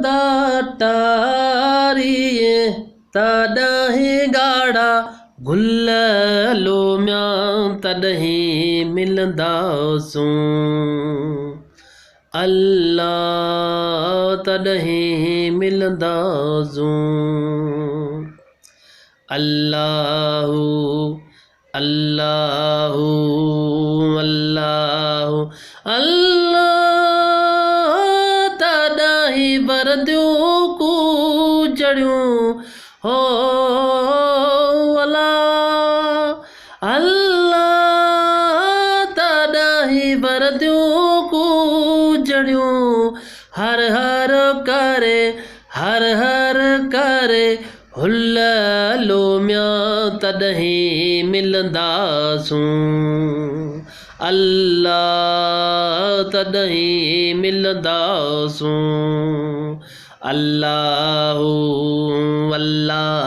दा टारिए तॾहिं ॻाढ़ा गुल लोमिया तॾहिं मिलंदासूं अल्लाह तॾहिं मिलंदासूं अल्लाहु अल्लाहु अल्लाहु अल्लाह तॾहिं बरदियूं कूजड़ियूं हो अल्लाह अल्लाह तॾहिं बरदियूं कूजड़ियूं हर हर करे हुल लोमिया तॾहिं मिलंदासूं अल्लाह तॾहिं मिलंदासूं अल्लाहु अल्लाह